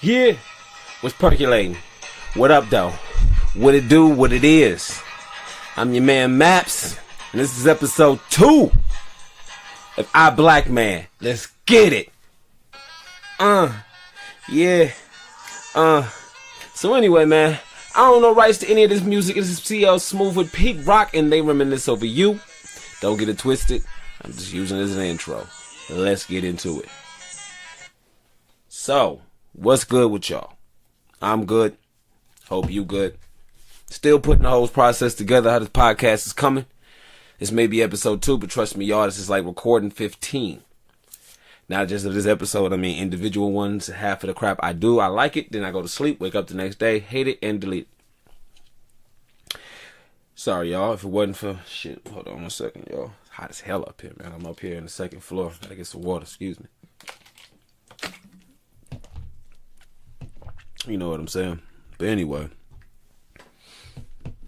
Yeah, what's percolating? What up, though? What it do, what it is. I'm your man, Maps, and this is episode 2 of I Black Man. Let's get it. Yeah. So anyway, man, I don't know rights to any of this music. This is CL Smooth with Pete Rock, and they reminisce over you. Don't get it twisted. I'm just using it as an intro. Let's get into it. So, what's good with y'all? I'm good. Hope you good. Still putting the whole process together, how this podcast is coming. This may be episode 2, but trust me, y'all, this is like recording 15. Not just of this episode, I mean individual ones. Half of the crap I do, I like it. Then I go to sleep, wake up the next day, hate it, and delete it. Sorry, y'all, if it wasn't for... Shit, hold on 1 second, y'all. It's hot as hell up here, man. I'm up here in the second floor. Gotta get some water, excuse me. You know what I'm saying? But anyway.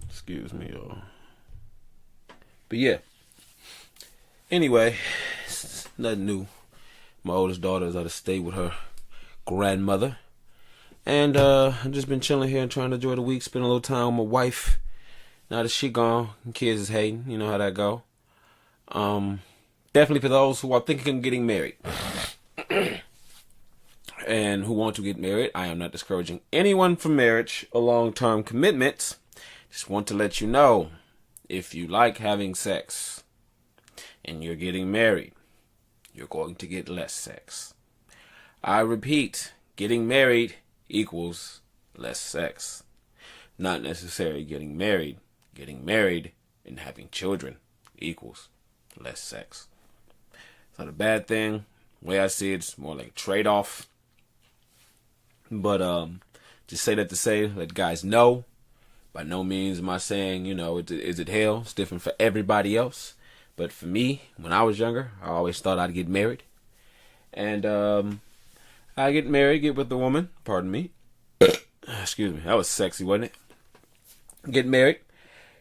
Excuse me, y'all. But yeah. Anyway, it's nothing new. My oldest daughter is out of state with her grandmother. And I've just been chilling here and trying to enjoy the week, spend a little time with my wife. Now that she gone, kids is hating. You know how that go. Definitely for those who are thinking of getting married. And who want to get married. I am not discouraging anyone from marriage or long-term commitments. Just want to let you know, if you like having sex and you're getting married, you're going to get less sex. I repeat, getting married equals less sex. Not necessarily getting married. Getting married and having children equals less sex. It's not a bad thing. The way I see it, it's more like a trade-off. But just say that to say, let guys know. By no means am I saying, is it hell? It's different for everybody else. But for me, when I was younger, I always thought I'd get married. And I get married, get with the woman. Pardon me. Excuse me. That was sexy, wasn't it? Get married,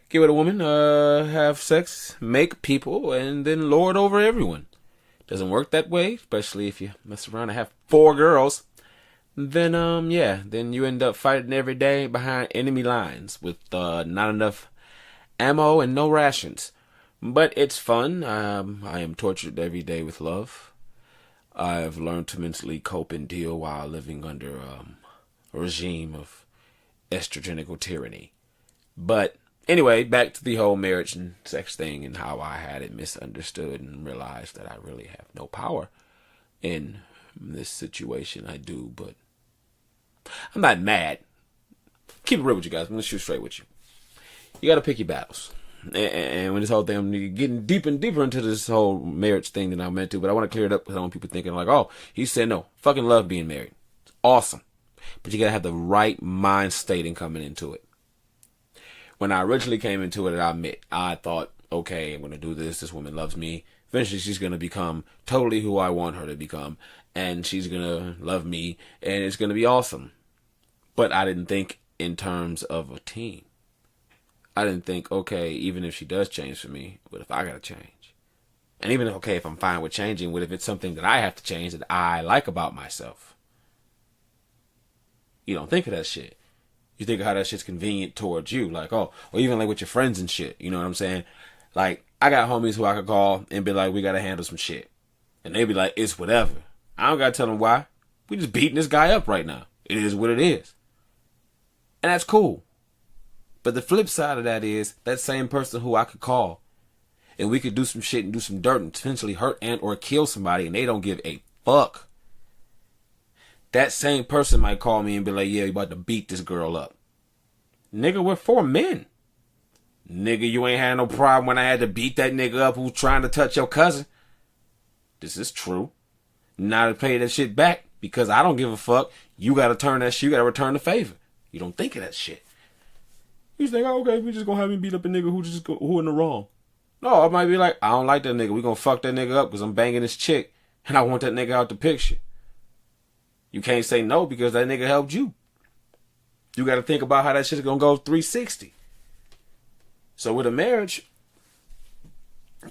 get with a woman, have sex, make people, and then lord over everyone. Doesn't work that way, especially if you mess around and have 4 girls. Then, then you end up fighting every day behind enemy lines with not enough ammo and no rations. But it's fun. I am tortured every day with love. I've learned to mentally cope and deal while living under a regime of estrogenical tyranny. But anyway, back to the whole marriage and sex thing and how I had it misunderstood and realized that I really have no power in this situation. I do, but I'm not mad. Keep it real with you guys. I'm going to shoot straight with you. You got to pick your battles. And when this whole thing, I'm getting deeper and deeper into this whole marriage thing than I meant to, but I want to clear it up because I don't want people thinking like, oh, he said no. Fucking love being married. It's awesome. But you got to have the right mind state in coming into it. When I originally came into it, I admit, I thought, okay, I'm going to do this. This woman loves me. Eventually, she's going to become totally who I want her to become. And she's going to love me. And it's going to be awesome. But I didn't think in terms of a team. I didn't think, okay, even if she does change for me, what if I got to change? And even, okay, if I'm fine with changing, what if it's something that I have to change that I like about myself? You don't think of that shit. You think of how that shit's convenient towards you. Like, oh, or even like with your friends and shit. You know what I'm saying? Like, I got homies who I could call and be like, we got to handle some shit. And they be like, it's whatever. I don't got to tell them why. We just beating this guy up right now. It is what it is. And that's cool. But the flip side of that is that same person who I could call and we could do some shit and do some dirt and potentially hurt and or kill somebody and they don't give a fuck. That same person might call me and be like, yeah, you about to beat this girl up. Nigga, we're 4 men. Nigga, you ain't had no problem when I had to beat that nigga up who's trying to touch your cousin. This is true. Now to pay that shit back because I don't give a fuck. You got to turn that shit. You got to return the favor. You don't think of that shit. You just think, oh, okay, we just gonna have me beat up a nigga who in the wrong. No, I might be like, I don't like that nigga. We gonna fuck that nigga up because I'm banging this chick and I want that nigga out the picture. You can't say no because that nigga helped you. You got to think about how that shit's gonna go 360. So with a marriage,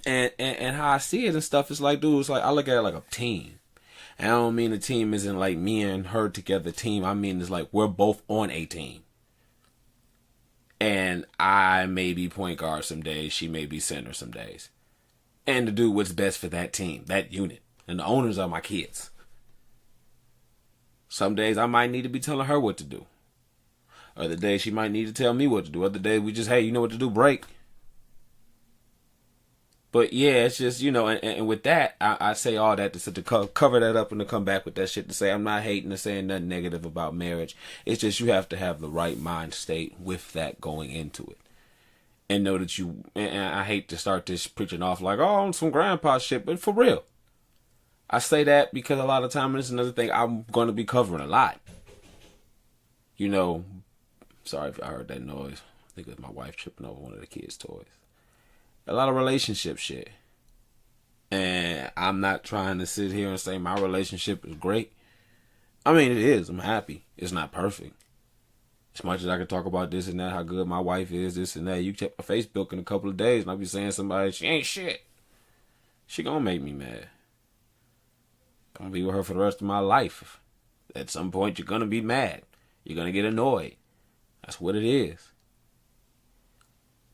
and how I see it and stuff, it's like, dude, it's like I look at it like a team. And I don't mean the team isn't like me and her together team. I mean it's like we're both on a team. And I may be point guard some days. She may be center some days. And to do what's best for that team, that unit. And the owners are my kids. Some days I might need to be telling her what to do. Other days she might need to tell me what to do. Other days we just, hey, you know what to do, break. But yeah, it's just, and with that, I say all that to cover that up and to come back with that shit to say I'm not hating or saying nothing negative about marriage. It's just you have to have the right mind state with that going into it. And know that and I hate to start this preaching off like, oh, on some grandpa shit, but for real. I say that because a lot of time, and it's another thing I'm going to be covering a lot. Sorry if I heard that noise. I think it was my wife tripping over one of the kids' toys. A lot of relationship shit. And I'm not trying to sit here and say my relationship is great. I mean, it is. I'm happy. It's not perfect. As much as I can talk about this and that, how good my wife is, this and that. You check my Facebook in a couple of days and I'll be saying somebody, she ain't shit. She gonna make me mad. I'm gonna be with her for the rest of my life. At some point, you're gonna be mad. You're gonna get annoyed. That's what it is.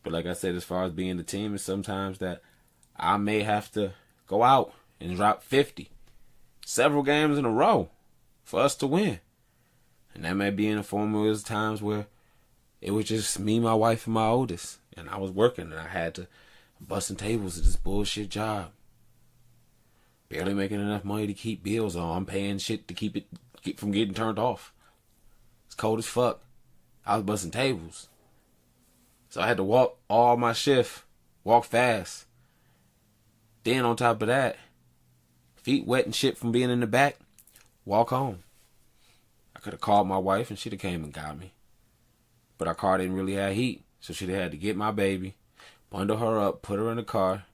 But like I said, as far as being the team, it's sometimes that I may have to go out and drop 50 several games in a row for us to win. And that may be in the form of those times where it was just me, my wife, and my oldest. And I was working and I had to busting tables at this bullshit job. Barely making enough money to keep bills on. I'm paying shit to keep from getting turned off. It's cold as fuck. I was busting tables. So I had to walk all my shift. Walk fast. Then on top of that, feet wet and shit from being in the back, walk home. I could have called my wife and she'd have came and got me. But our car didn't really have heat. So she'd have had to get my baby, bundle her up, put her in the car.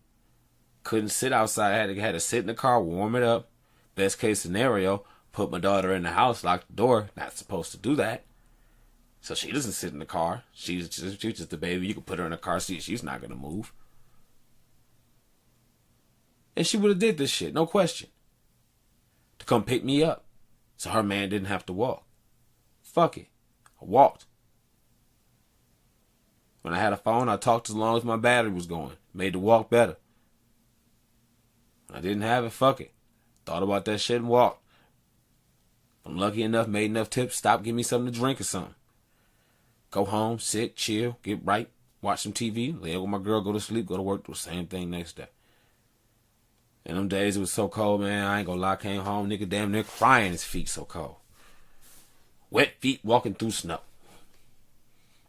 Couldn't sit outside. I had to sit in the car, warm it up. Best case scenario, put my daughter in the house, lock the door. Not supposed to do that. So she doesn't sit in the car. She's just the baby. You can put her in a car seat. She's not going to move. And she would have did this shit, no question. To come pick me up. So her man didn't have to walk. Fuck it. I walked. When I had a phone, I talked as long as my battery was going. Made the walk better. When I didn't have it, fuck it. Thought about that shit and walked. I'm lucky enough, made enough tips, stop, give me something to drink or something. Go home, sit, chill, get right, watch some TV, lay with my girl, go to sleep, go to work, do the same thing next day. And them days it was so cold, man, I ain't gonna lie, came home, nigga damn near crying, his feet so cold. Wet feet walking through snow.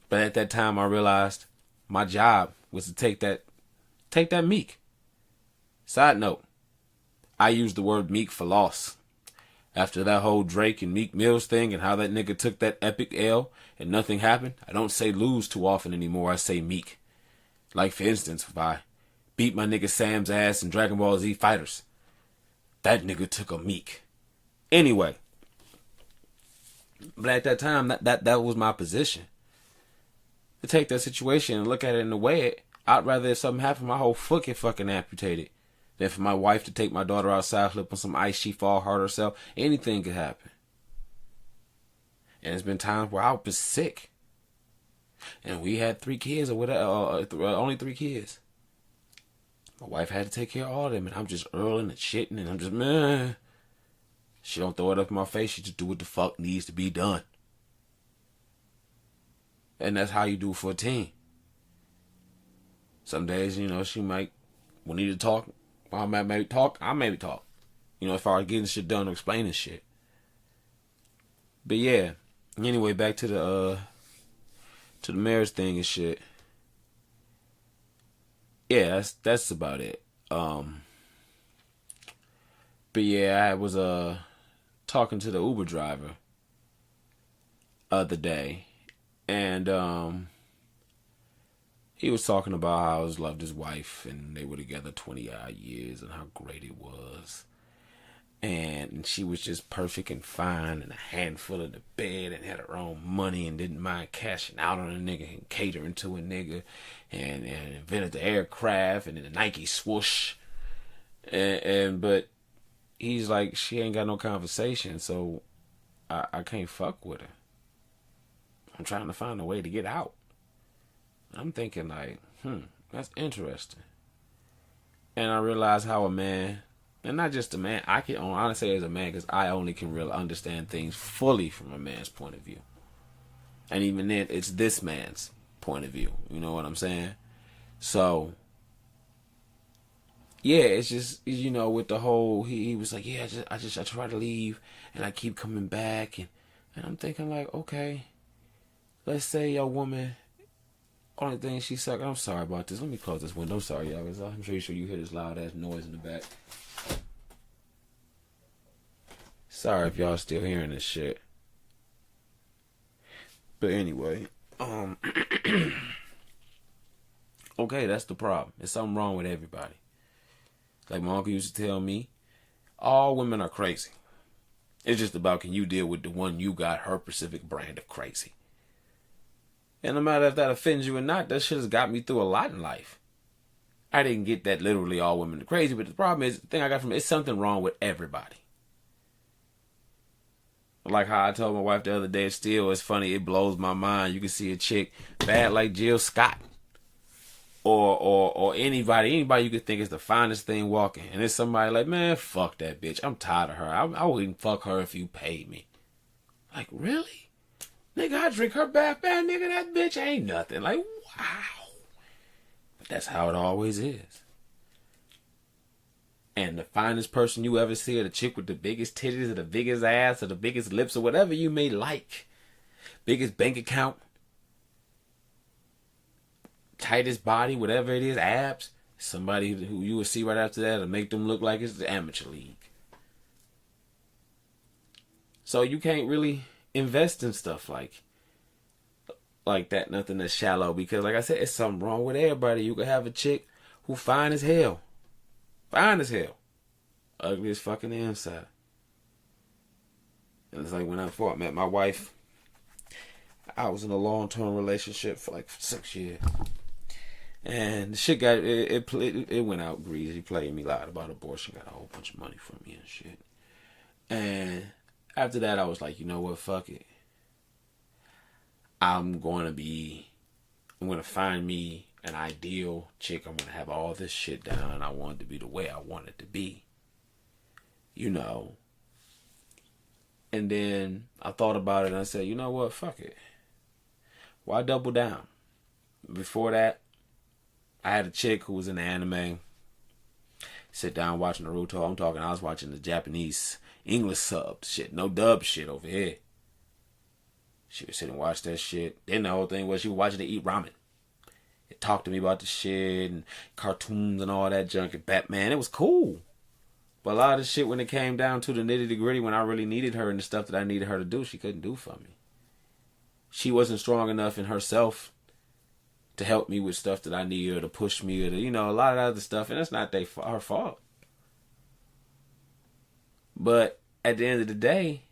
But at that time I realized my job was to take that meek. Side note, I used the word meek for loss. After that whole Drake and Meek Mills thing and how that nigga took that epic L and nothing happened, I don't say lose too often anymore, I say meek. Like for instance, if I beat my nigga Sam's ass in Dragon Ball Z Fighters, that nigga took a meek. Anyway, but at that time, that was my position. To take that situation and look at it in the way, I'd rather if something happened, my whole foot get fucking amputated. Than for my wife to take my daughter outside, slip on some ice, she fall, hurt herself. Anything could happen. And there's been times where I was sick. And we had 3 kids or whatever, only 3 kids. My wife had to take care of all of them, and I'm just earling and shitting, and I'm just, man. She don't throw it up in my face, she just do what the fuck needs to be done. And that's how you do it for a team. Some days, she might, we need to talk. I maybe talk. As far as getting shit done or explaining shit. But yeah. Anyway, back to the marriage thing and shit. Yeah, that's about it. But yeah, I was talking to the Uber driver other day, and he was talking about how he loved his wife and they were together 20 odd years and how great it was. And she was just perfect and fine and a handful of the bed and had her own money and didn't mind cashing out on a nigga and catering to a nigga and invented the aircraft and the Nike swoosh. But he's like, she ain't got no conversation, so I can't fuck with her. I'm trying to find a way to get out. I'm thinking like, that's interesting. And I realize how a man, and not just a man, I can honestly say as a man, because I only can really understand things fully from a man's point of view. And even then, it's this man's point of view. You know what I'm saying? So, yeah, it's just, with the whole, he was like, yeah, I try to leave, and I keep coming back, and I'm thinking like, okay, let's say your woman, only thing she suck. I'm sorry about this. Let me close this window. I'm sorry, y'all. I'm sure you hear this loud ass noise in the back. Sorry if y'all still hearing this shit. But anyway, okay, that's the problem. There's something wrong with everybody. Like my uncle used to tell me, all women are crazy. It's just about, can you deal with the one you got, her specific brand of crazy. And no matter if that offends you or not, that shit has got me through a lot in life. I didn't get that literally all women are crazy, but the problem is, the thing I got from it, it's something wrong with everybody. Like how I told my wife the other day, it's funny, it blows my mind. You can see a chick bad like Jill Scott. Or anybody you could think is the finest thing walking. And it's somebody like, man, fuck that bitch. I'm tired of her. I wouldn't fuck her if you paid me. Like, really? Nigga, I drink her bath, man, nigga, that bitch ain't nothing. Like, wow. But that's how it always is. And the finest person you ever see, or the chick with the biggest titties, or the biggest ass, or the biggest lips, or whatever you may like, biggest bank account, tightest body, whatever it is, abs, somebody who you will see right after that will make them look like it's the amateur league. So you can't really invest in stuff like that, nothing that's shallow, because like I said, it's something wrong with everybody. You could have a chick who fine as hell, ugly as fucking the inside. And it's like when I met my wife, I was in a long-term relationship for like 6 years, and the shit got it went out greasy. He played me, lied about abortion, got a whole bunch of money from me and shit. And after that, I was like, you know what, fuck it. I'm going to find me an ideal chick. I'm going to have all this shit down, and I want it to be the way I want it to be. And then I thought about it, and I said, you know what, fuck it. Why double down? Before that, I had a chick who was in the anime. Sit down watching Naruto. I was watching the Japanese English sub shit. No dub shit over here. She would sit and watch that shit. Then the whole thing was she was watching to eat ramen. It talked to me about the shit and cartoons and all that junk and Batman. It was cool. But a lot of the shit, when it came down to the nitty gritty, when I really needed her and the stuff that I needed her to do, she couldn't do for me. She wasn't strong enough in herself to help me with stuff that I needed, or to push me, or to, a lot of other stuff. And that's not her fault. But at the end of the day,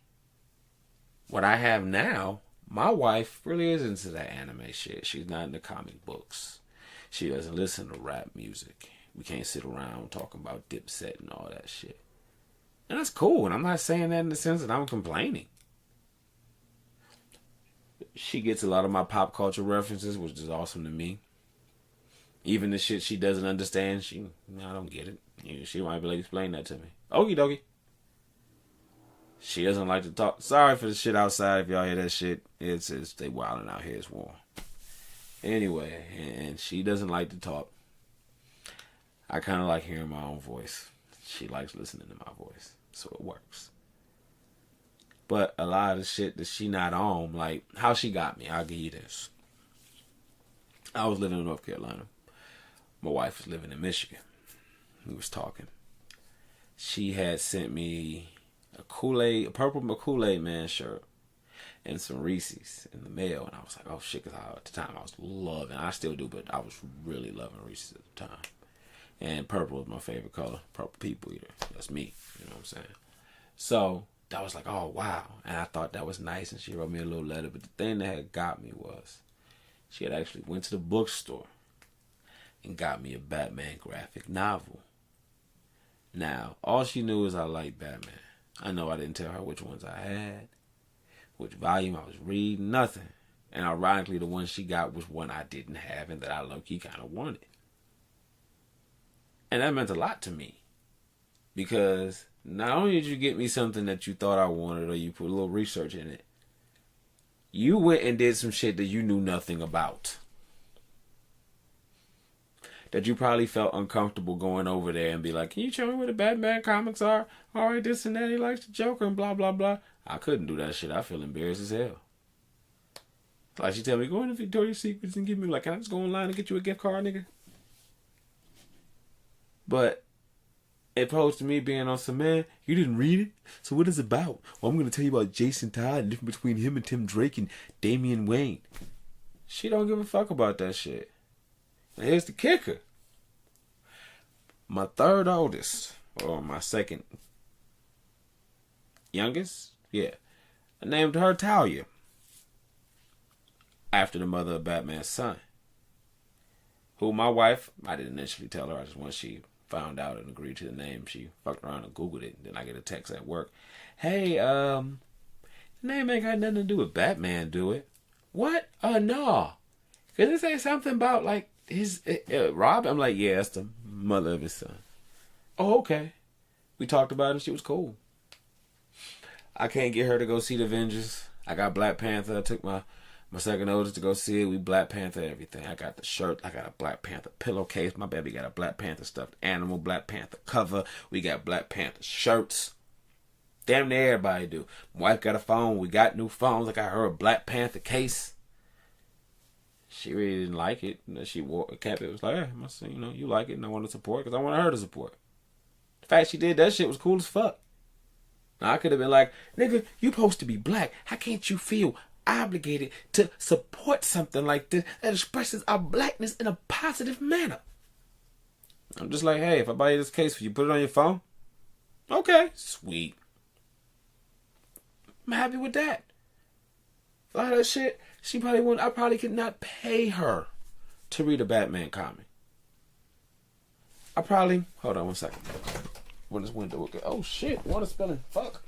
what I have now, my wife really is into that anime shit. She's not into comic books. She doesn't listen to rap music. We can't sit around talking about Dipset and all that shit. And that's cool. And I'm not saying that in the sense that I'm complaining. She gets a lot of my pop culture references, which is awesome to me. Even the shit she doesn't understand, I don't get it. She might be like, explain that to me. Okie dokie. She doesn't like to talk. Sorry for the shit outside if y'all hear that shit. It's they wilding out here. It's warm. Anyway, and she doesn't like to talk. I kind of like hearing my own voice. She likes listening to my voice. So it works. But a lot of the shit that she not on, like how she got me, I'll give you this. I was living in North Carolina. My wife was living in Michigan. We was talking. She had sent me a purple Kool-Aid Man shirt and some Reese's in the mail. And I was like, oh shit, because at the time I was loving, I still do, but I was really loving Reese's at the time. And purple was my favorite color. Purple people eater. That's me. You know what I'm saying? So that was like, oh wow. And I thought that was nice. And she wrote me a little letter. But the thing that had got me was she had actually went to the bookstore and got me a Batman graphic novel. Now, all she knew is I liked Batman. I know I didn't tell her which ones I had, which volume I was reading, nothing. And ironically, the one she got was one I didn't have and that I low-key kind of wanted. And that meant a lot to me. Because not only did you get me something that you thought I wanted or you put a little research in it, you went and did some shit that you knew nothing about. That you probably felt uncomfortable going over there and be like, can you show me where the Batman comics are? All right, this and that, he likes the Joker and blah, blah, blah. I couldn't do that shit. I feel embarrassed as hell. Like she tell me, go into Victoria's Secrets and give me, like, can I just go online and get you a gift card, nigga? But opposed to me being on some, man, you didn't read it? So what is it about? Well, I'm going to tell you about Jason Todd and the difference between him and Tim Drake and Damian Wayne. She don't give a fuck about that shit. And here's the kicker. My third oldest, or my second youngest, yeah, I named her Talia, after the mother of Batman's son. Who my wife, I didn't initially tell her, I just once she found out and agreed to the name, she fucked around and Googled it. Then I get a text at work. Hey, the name ain't got nothing to do with Batman, do it? What? No. Cause it say something about like his Rob. I'm like, yeah, that's the mother of his son. Oh, okay. We talked about it. She was cool. I can't get her to go see the Avengers. I got Black Panther. I took my second oldest to go see it. We Black Panther everything. I got the shirt. I got a Black Panther pillowcase. My baby got a Black Panther stuffed animal. Black Panther cover. We got Black Panther shirts. Damn near everybody do. My wife got a phone. We got new phones. I got her a Black Panther case. She really didn't like it. She kept it. It was like, hey, you like it and I want to support because I wanted her to support. The fact she did that shit was cool as fuck. Now, I could have been like, nigga, you supposed to be black. How can't you feel obligated to support something like this that expresses our blackness in a positive manner? I'm just like, hey, if I buy you this case for you, put it on your phone? Okay, sweet. I'm happy with that. A lot of that shit, I probably could not pay her to read a Batman comic. Hold on one second. When this window will get, oh shit, water spilling, fuck.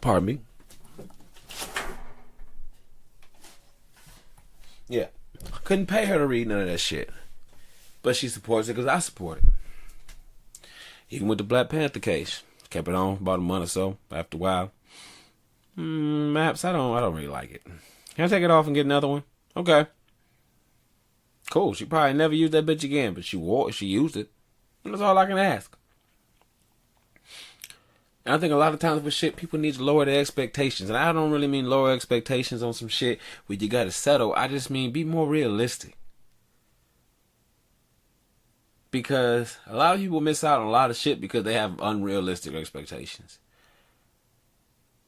Pardon me. Yeah, couldn't pay her to read none of that shit. But she supports it because I support it. Even with the Black Panther case. Kept it on about a month or so. After a while, maps, I don't really like it. Can I take it off and get another one? Okay. Cool. She probably never used that bitch again, but she used it. And that's all I can ask. And I think a lot of times with shit, people need to lower their expectations. And I don't really mean lower expectations on some shit where you gotta settle. I just mean be more realistic. Because a lot of people miss out on a lot of shit because they have unrealistic expectations.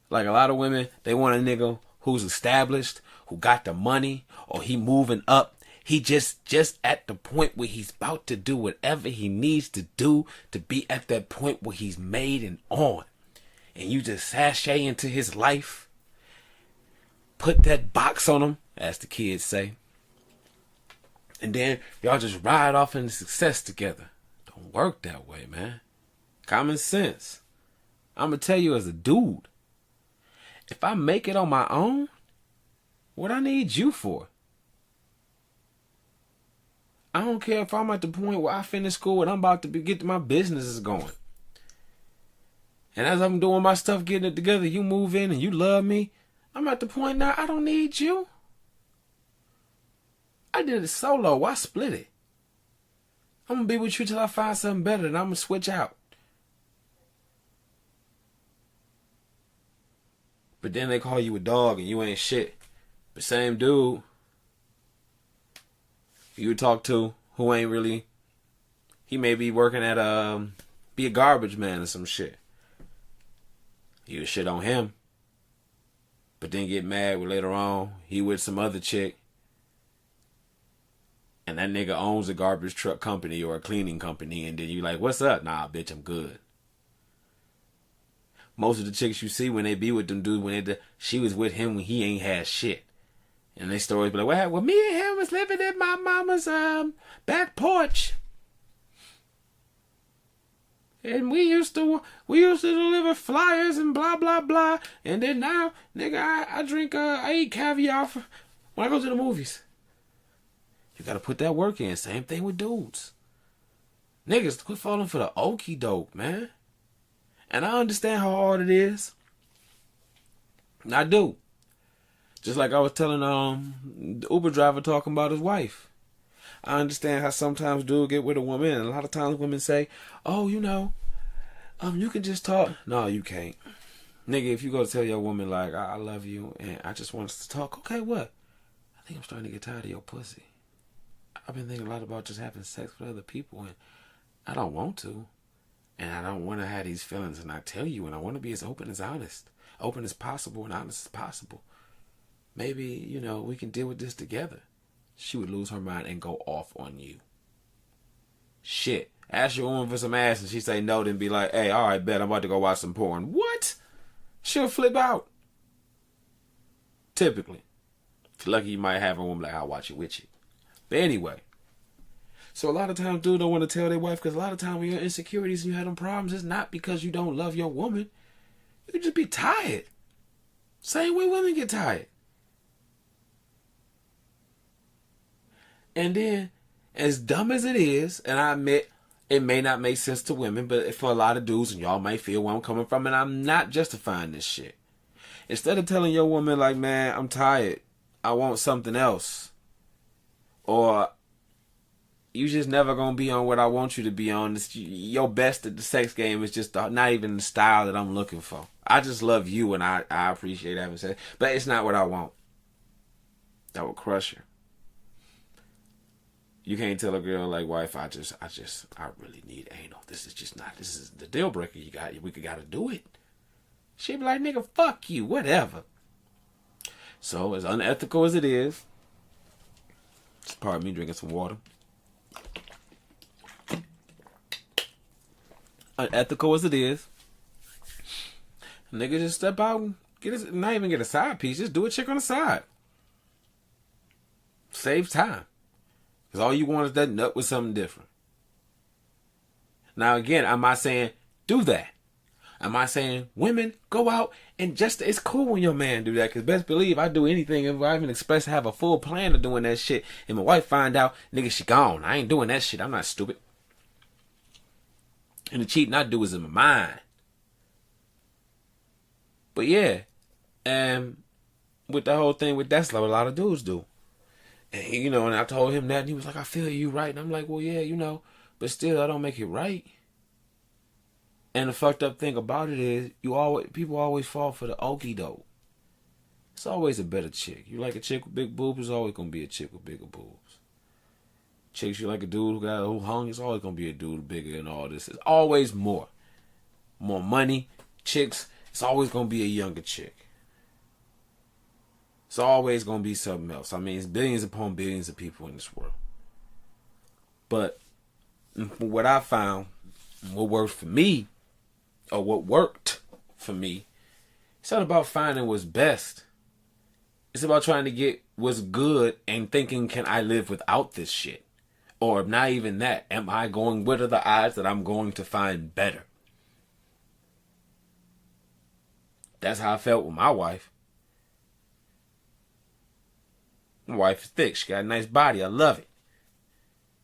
Like a lot of women, they want a nigga who's established, who got the money, or he moving up. He just at the point where he's about to do whatever he needs to do to be at that point where he's made and on. And you just sashay into his life. Put that box on him, as the kids say. And then y'all just ride off into success together. Don't work that way, man. Common sense. I'm going to tell you as a dude. If I make it on my own, what I need you for? I don't care if I'm at the point where I finish school and I'm about to get my businesses going. And as I'm doing my stuff, getting it together, you move in and you love me. I'm at the point now I don't need you. I did it solo. Why split it? I'm going to be with you till I find something better and I'm going to switch out. But then they call you a dog and you ain't shit. The same dude you would talk to who ain't really, he may be working at be a garbage man or some shit. You would shit on him. But then get mad when later on he with some other chick. And that nigga owns a garbage truck company or a cleaning company. And then you like, what's up? Nah, bitch, I'm good. Most of the chicks you see when they be with them dudes, she was with him when he ain't had shit. And they stories be like, well, me and him was living in my mama's back porch. And we used to deliver flyers and blah blah blah. And then now, nigga, I eat caviar when I go to the movies. You gotta put that work in. Same thing with dudes. Niggas, quit falling for the okie doke, man. And I understand how hard it is. I do. Just like I was telling the Uber driver talking about his wife. I understand how sometimes dudes get with a woman, and a lot of times women say, oh, you can just talk. No, you can't. Nigga, if you go to tell your woman, like, I love you, and I just want us to talk, okay, what? I think I'm starting to get tired of your pussy. I've been thinking a lot about just having sex with other people, and I don't want to. And I don't want to have these feelings, and I tell you, and I want to be as open as possible, and honest as possible. Maybe, we can deal with this together. She would lose her mind and go off on you. Shit. Ask your woman for some ass and she say no, then be like, hey, all right, bet, I'm about to go watch some porn. What? She'll flip out. Typically. If you're lucky, you might have a woman like, I'll watch it with you. But anyway. So a lot of times dudes don't want to tell their wife, because a lot of times when you're insecurities and you have them problems, it's not because you don't love your woman. You just be tired. Same way women get tired. And then, as dumb as it is, and I admit it may not make sense to women, but for a lot of dudes, and y'all might feel where I'm coming from, and I'm not justifying this shit. Instead of telling your woman, like, man, I'm tired, I want something else, or you just never gonna be on what I want you to be on. Your best at the sex game is just not even the style that I'm looking for. I just love you, and I appreciate having sex, but it's not what I want. That would crush her. You can't tell a girl, like, wife, I really need anal. This is the deal breaker. We gotta do it. She'd be like, nigga, fuck you, whatever. So, as unethical as it is, pardon me drinking some water. Unethical as it is, nigga, just step out and not even get a side piece, just do a chick on the side. Saves time. Because all you want is that nut with something different. Now, again, am I saying do that? Am I saying women go out and it's cool when your man do that? Because best believe I do anything if I even express to have a full plan of doing that shit. And my wife find out, nigga, she gone. I ain't doing that shit. I'm not stupid. And the cheating I do is in my mind. But yeah, with the whole thing with that's what a lot of dudes do. And, and I told him that, and he was like, I feel you right. And I'm like, well, yeah, but still, I don't make it right. And the fucked up thing about it is, people always fall for the okie doke. It's always a better chick. You like a chick with big boobs, there's always going to be a chick with bigger boobs. Chicks, you like a dude who hung, it's always going to be a dude bigger and all this. It's always more. More money. Chicks, it's always going to be a younger chick. It's always going to be something else. I mean, it's billions upon billions of people in this world. But what I found, what worked for me, it's not about finding what's best. It's about trying to get what's good and thinking, can I live without this shit? Or not even that. What are the odds that I'm going to find better? That's how I felt with my wife. My wife is thick. She got a nice body. I love it.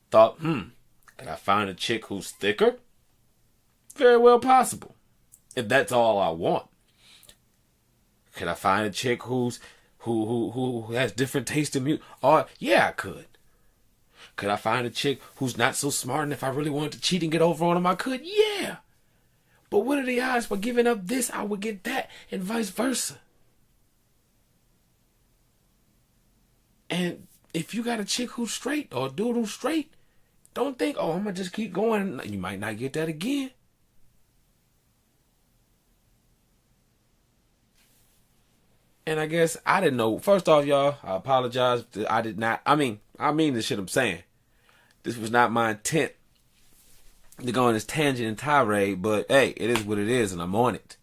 Thought, could I find a chick who's thicker? Very well possible. If that's all I want. Could I find a chick who has different taste in music? Yeah, I could. Could I find a chick who's not so smart, and if I really wanted to cheat and get over on him, I could? Yeah. But what are the odds for giving up this, I would get that, and vice versa? And if you got a chick who's straight or a dude who's straight, don't think, I'm going to just keep going. You might not get that again. And I guess I didn't know. First off, y'all, I apologize. I did not. I mean the shit I'm saying. This was not my intent to go on this tangent and tirade, but hey, it is what it is, and I'm on it.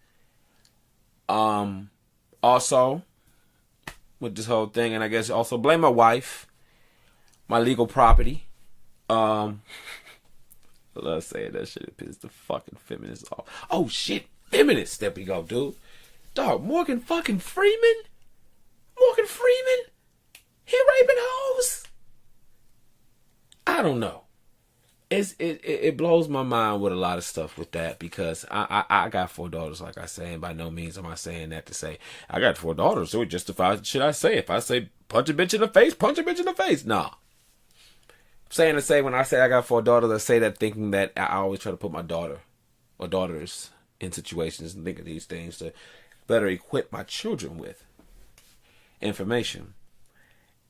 Also, with this whole thing, and I guess also blame my wife, my legal property. I love saying that shit. It pisses the fucking feminists off. Oh shit, feminists. There we go, dude. Dog, Morgan fucking Freeman? Morgan Freeman? He raping hoes? I don't know. It blows my mind with a lot of stuff with that, because I got 4 daughters, like I say, and by no means am I saying that to say I got 4 daughters, so it justifies the shit I say. If I say punch a bitch in the face, punch a bitch in the face. Nah. I'm saying to say when I say I got 4 daughters, I say that thinking that I always try to put my daughter or daughters in situations and think of these things to better equip my children with information.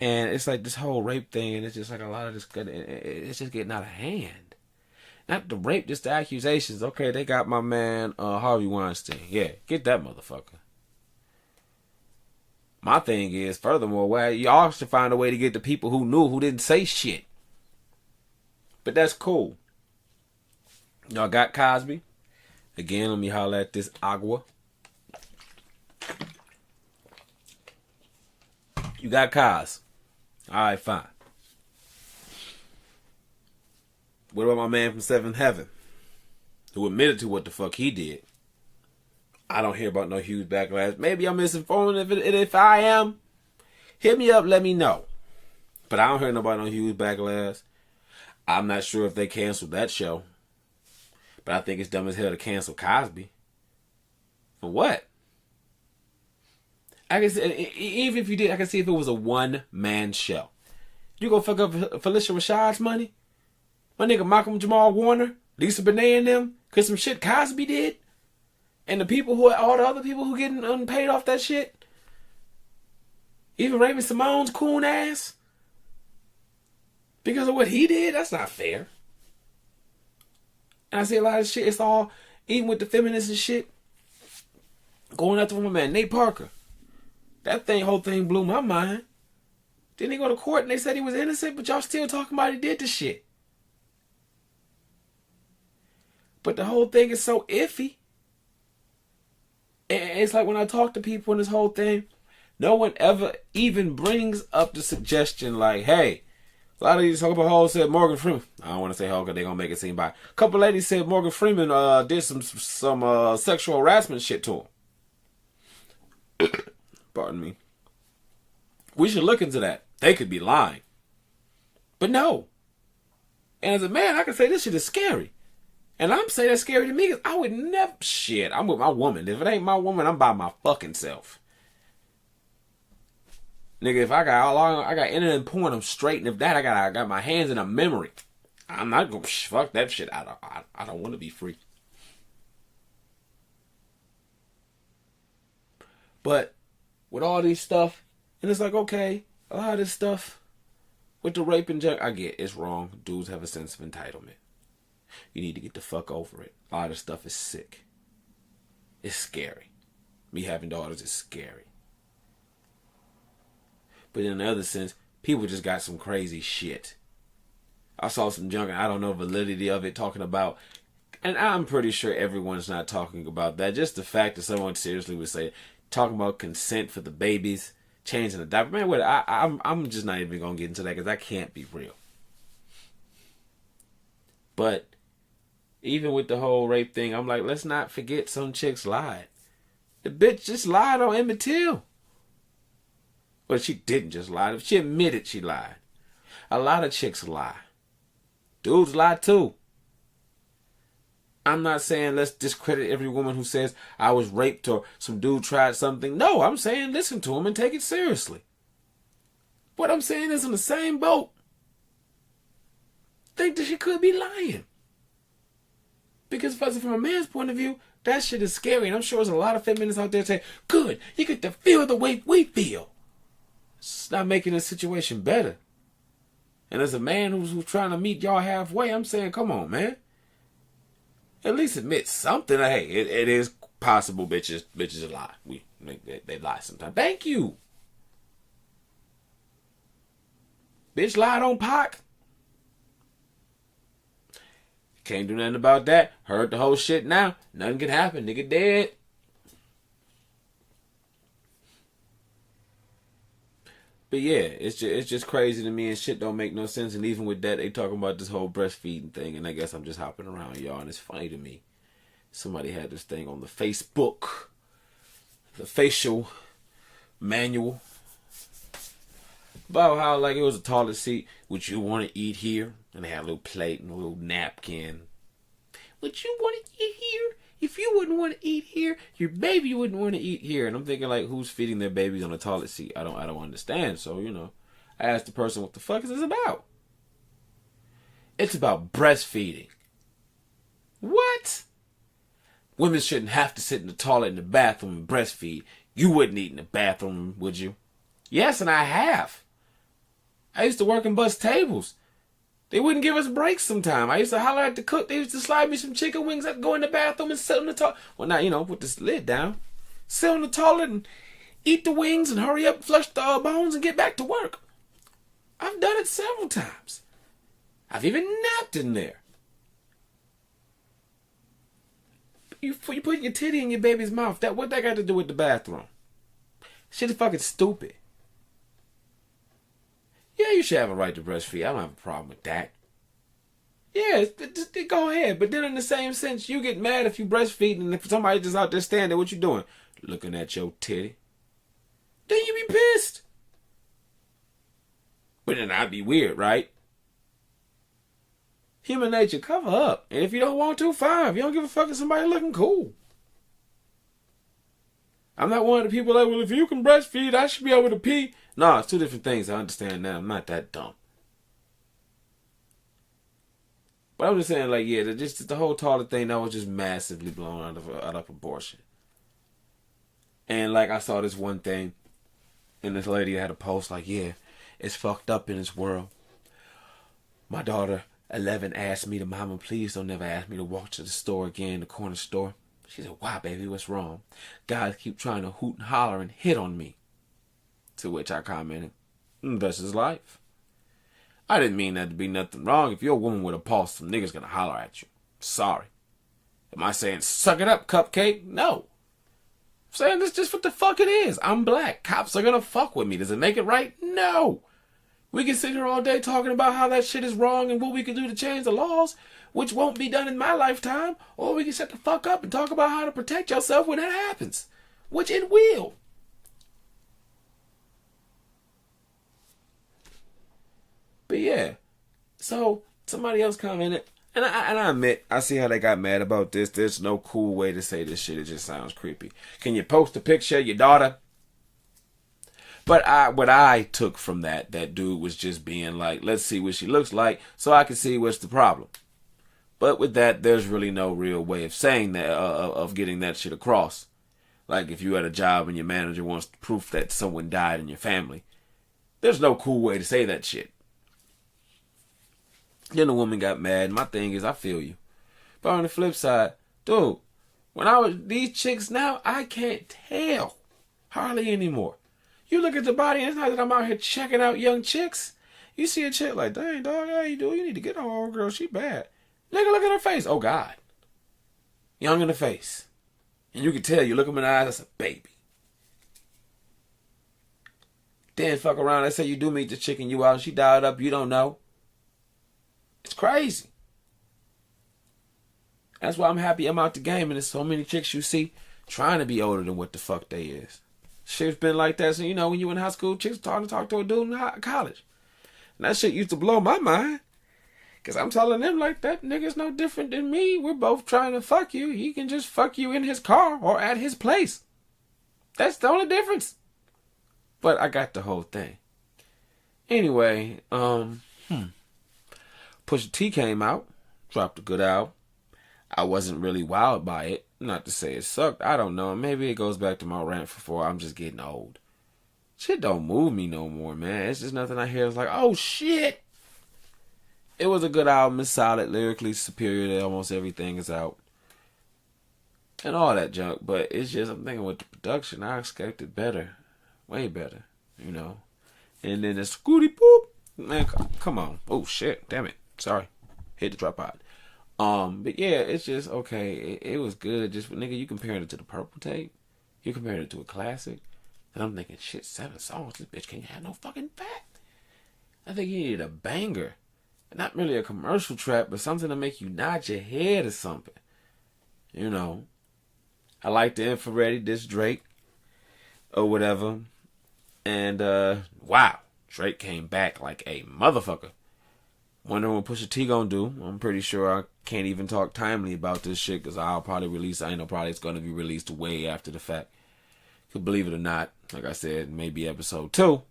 And it's like this whole rape thing, and it's just like a lot of this, it's just getting out of hand. Not the rape, just the accusations. Okay, they got my man Harvey Weinstein. Yeah, get that motherfucker. My thing is, furthermore, well, y'all should find a way to get the people who knew, who didn't say shit. But that's cool. Y'all got Cosby. Again, let me holler at this agua. You got Cos. Alright, fine. What about my man from Seventh Heaven, who admitted to what the fuck he did? I don't hear about no huge backlash. Maybe I'm misinformed. If I am, hit me up, let me know. But I don't hear nobody no huge backlash. I'm not sure if they canceled that show. But I think it's dumb as hell to cancel Cosby. For what? I can see, even if you did, I can see if it was a one-man show. You gonna fuck up Felicia Rashad's money? My nigga Malcolm Jamal Warner, Lisa Bonet and them, cause some shit Cosby did? And the people who, all the other people who getting unpaid off that shit? Even Raymond Simone's coon ass? Because of what he did? That's not fair. And I see a lot of shit, it's all, even with the feminists and shit, going after my man Nate Parker. That whole thing blew my mind. Didn't he go to court and they said he was innocent, but y'all still talking about he did the shit? But the whole thing is so iffy. And it's like when I talk to people in this whole thing, no one ever even brings up the suggestion like, hey, a lot of these hoes said Morgan Freeman. I don't want to say hoe because they're going to make it seem bad. A couple ladies said Morgan Freeman did some sexual harassment shit to him. Pardon me. We should look into that. They could be lying. But no. And as a man, I can say this shit is scary. And I'm saying that's scary to me because I would never... Shit, I'm with my woman. If it ain't my woman, I'm by my fucking self. Nigga, if I got internet porn, I'm straight. And if that, I got my hands in a memory. I'm not going to... Fuck that shit. I don't want to be free. But... with all these stuff, and it's like, okay, a lot of this stuff with the rape and junk, I get it's wrong. Dudes have a sense of entitlement. You need to get the fuck over it. A lot of stuff is sick. It's scary. Me having daughters is scary. But in another sense, people just got some crazy shit. I saw some junk, and I don't know the validity of it, talking about, and I'm pretty sure everyone's not talking about that. Just the fact that someone seriously would say, talking about consent for the babies, changing the diaper. Man, what? I'm just not even gonna get into that because that can't be real. But even with the whole rape thing, I'm like, let's not forget some chicks lied. The bitch just lied on Emmett Till. Well, she didn't just lie. She admitted she lied. A lot of chicks lie. Dudes lie too. I'm not saying let's discredit every woman who says I was raped or some dude tried something. No, I'm saying listen to him and take it seriously. What I'm saying is in the same boat. Think that she could be lying. Because from a man's point of view, that shit is scary. And I'm sure there's a lot of feminists out there saying, good, you get to feel the way we feel. It's not making the situation better. And as a man who's trying to meet y'all halfway, I'm saying, come on, man. At least admit something. Hey, it is possible bitches lie. They lie sometimes. Thank you. Bitch lied on Pac. Can't do nothing about that. Heard the whole shit now. Nothing can happen. Nigga dead. But yeah, it's just crazy to me, and shit don't make no sense. And even with that, they talking about this whole breastfeeding thing, and I guess I'm just hopping around, y'all, and it's funny to me. Somebody had this thing on the Facebook, the facial manual, about how like it was a toilet seat. Would you want to eat here? And they had a little plate and a little napkin. Would you want to eat here? If you wouldn't want to eat here, your baby wouldn't want to eat here. And I'm thinking like, who's feeding their babies on a toilet seat? I don't understand. So I asked the person, what the fuck is this about? It's about breastfeeding. What? Women shouldn't have to sit in the toilet in the bathroom and breastfeed. You wouldn't eat in the bathroom, would you? Yes, and I have. I used to work and bus tables. They wouldn't give us breaks sometime. I used to holler at the cook. They used to slide me some chicken wings. I'd go in the bathroom and sit on the toilet. Well, now, put this lid down. Sit on the toilet and eat the wings and hurry up, flush the bones and get back to work. I've done it several times. I've even napped in there. You put your titty in your baby's mouth. What that got to do with the bathroom? Shit is fucking stupid. Yeah, you should have a right to breastfeed. I don't have a problem with that. Yeah, just go ahead. But then in the same sense, you get mad if you breastfeed and if somebody just out there standing, what you doing? Looking at your titty. Then you be pissed. But then I'd be weird, right? Human nature, cover up. And if you don't want to, fine. If you don't give a fuck if somebody looking cool. I'm not one of the people that, well, if you can breastfeed, I should be able to pee. No, it's two different things. I understand now. I'm not that dumb. But I'm just saying, like, yeah, just the whole toilet thing, that was just massively blown out of proportion. And, like, I saw this one thing, and this lady had a post like, yeah, it's fucked up in this world. My daughter, 11, asked me to, mama, please don't never ask me to walk to the store again, the corner store. She said, why, baby, what's wrong? Guys keep trying to hoot and holler and hit on me. To which I commented, that's his life. I didn't mean that to be nothing wrong. If you're a woman with a pulse, some niggas gonna holler at you. Sorry. Am I saying suck it up, cupcake? No. I'm saying this just what the fuck it is. I'm black. Cops are gonna fuck with me. Does it make it right? No. We can sit here all day talking about how that shit is wrong and what we can do to change the laws, which won't be done in my lifetime, or we can shut the fuck up and talk about how to protect yourself when that happens, which it will. But yeah, so somebody else commented, and I admit, I see how they got mad about this. There's no cool way to say this shit. It just sounds creepy. Can you post a picture of your daughter? But what I took from that dude was just being like, let's see what she looks like so I can see what's the problem. But with that, there's really no real way of saying that, of getting that shit across. Like if you had a job and your manager wants proof that someone died in your family, there's no cool way to say that shit. Then the woman got mad. My thing is, I feel you. But on the flip side, dude, these chicks now, I can't tell hardly anymore. You look at the body, and it's not that I'm out here checking out young chicks. You see a chick like, dang, dog, how you doing? You need to get her, old girl. She bad. Nigga, look at her face. Oh, God. Young in the face. And you can tell, you look at her in the eyes, that's a baby. Then fuck around, let's say you do meet the chick and you out and she dialed up, you don't know. It's crazy. That's why I'm happy I'm out the game and there's so many chicks you see trying to be older than what the fuck they is. Shit's been like that. So, when you in high school, chicks talk to a dude in college. And that shit used to blow my mind. Because I'm telling them like, that nigga's no different than me. We're both trying to fuck you. He can just fuck you in his car or at his place. That's the only difference. But I got the whole thing. Anyway, Pusha T came out, dropped a good album. I wasn't really wowed by it. Not to say it sucked. I don't know. Maybe it goes back to my rant before. I'm just getting old. Shit don't move me no more, man. It's just nothing I hear. It's like, oh shit. It was a good album. It's solid. Lyrically superior to almost everything is out. And all that junk. But it's just, I'm thinking with the production, I expected better. Way better. And then the scooty poop. Man, come on. Oh shit. Damn it. Sorry. Hit the drop out. But yeah, it's just okay. It was good. Just nigga, you comparing it to the Purple tape. You comparing it to a classic. And I'm thinking, shit, 7 songs? This bitch can't have no fucking fat. I think he needed a banger. Not really a commercial track, but something to make you nod your head or something. You know. I like the Infrared, this Drake. Or whatever. And, wow. Drake came back like a motherfucker. Wondering what Pusha T gonna do. I'm pretty sure I can't even talk timely about this shit, because I'll probably release, I know probably it's gonna be released way after the fact. Could believe it or not, like I said, maybe episode 2.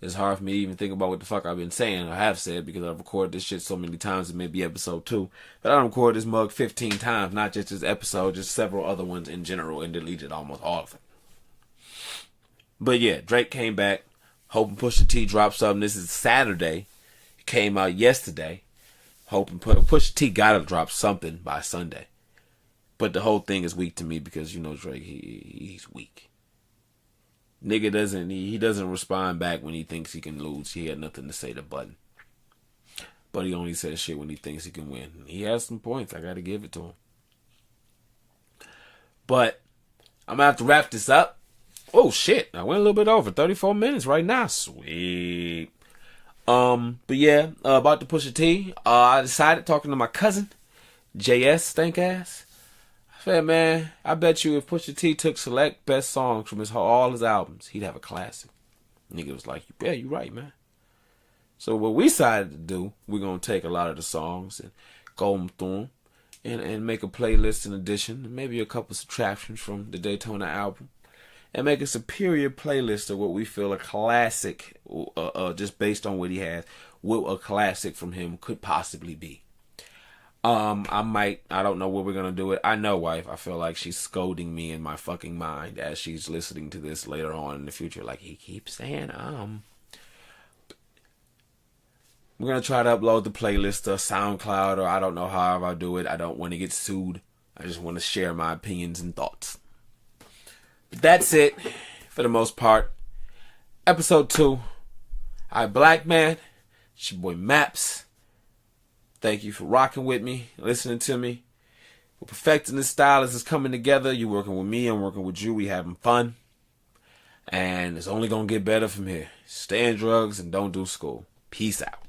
It's hard for me to even think about what the fuck I've been saying or have said, because I've recorded this shit so many times it may be episode 2. But I recorded this mug 15 times, not just this episode, just several other ones in general, and deleted almost all of them. But yeah, Drake came back, hoping Pusha T dropped something. This is Saturday. It came out yesterday. Hoping Pusha T gotta drop something by Sunday. But the whole thing is weak to me because, you know, Drake, he's weak. Nigga doesn't respond back when he thinks he can lose. He had nothing to say to Button. But he only says shit when he thinks he can win. He has some points. I gotta give it to him. But I'm gonna have to wrap this up. Oh shit, I went a little bit over 34 minutes right now. Sweet. But yeah, about the Pusha T, I decided, talking to my cousin, JS stank ass. I said, man, I bet you if Pusha T took select best songs from all his albums, he'd have a classic. Nigga was like, yeah, you right, man. So what we decided to do, we're gonna take a lot of the songs and go through them and make a playlist in addition, and maybe a couple subtractions from the Daytona album. And make a superior playlist of what we feel a classic, just based on what he has, what a classic from him could possibly be. I don't know where we're going to do it. I know, wife, I feel like she's scolding me in my fucking mind as she's listening to this later on in the future. Like, he keeps saying, We're going to try to upload the playlist to SoundCloud, or I don't know however I do it. I don't want to get sued. I just want to share my opinions and thoughts. That's it for the most part. Episode 2. Black man. It's your boy Maps. Thank you for rocking with me, listening to me. We're perfecting this style as it's coming together. You working with me, I'm working with you. We having fun. And it's only going to get better from here. Stay in drugs and don't do school. Peace out.